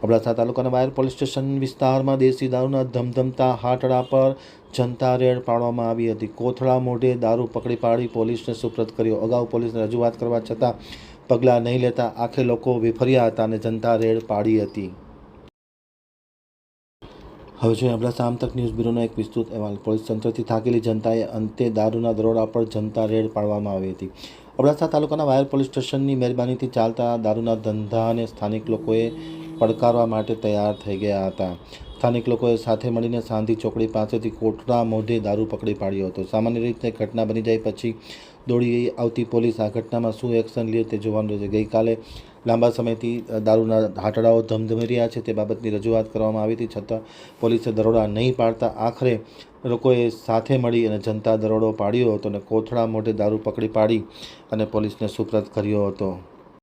અબડાસા તાલુકાના wire police station વિસ્તારમાં દેશી દારૂના ધમધમતા હાટડા પર જનતા રેડ પાડવામાં આવી હતી। કોથળા મોઢે દારૂ પકડી પાડી પોલીસને સુપ્રત કર્યો। અગાઉ પોલીસને રજૂઆત કરવા છતાં પગલાં નહીં લેતા આખે લોકો વિફર્યા હતા અને જનતા રેડ પાડી હતી। હવે જોઈએ અબડાસા આમતક ન્યૂઝ બ્યુરોનો એક વિસ્તૃત અહેવાલ। પોલીસ તંત્રથી થાકેલી જનતાએ અંતે દારૂના દરોડા પર જનતા રેડ પાડવામાં આવી હતી। અબડાસા તાલુકાના વાયર પોલીસ સ્ટેશનની મહેરબાનીથી ચાલતા દારૂના ધંધાને સ્થાનિક લોકોએ પડકારવા માટે તૈયાર થઈ ગયા હતા। સ્થાનિક લોકોએ સાથે મળીને સાંધી ચોકડી પાસેથી કોટડા મોઢે દારૂ પકડી પાડ્યો હતો। સામાન્ય રીતે ઘટના બની જાય પછી દોડી આવતી પોલીસ આ ઘટનામાં શું એક્શન લે તે જોવાનું રહેશે। ગઈકાલે લાંબા સમયથી દારૂના હાટડાઓ ધમધમી રહ્યા છે તે બાબતની રજૂઆત કરવામાં આવી હતી, છતાં પોલીસે દરોડા નહીં પાડતા આખરે લોકોએ સાથે મળી અને જનતા દરોડો પાડ્યો હતો અને કોથળા મોઢે દારૂ પકડી પાડી અને પોલીસને સુપ્રત કર્યો હતો।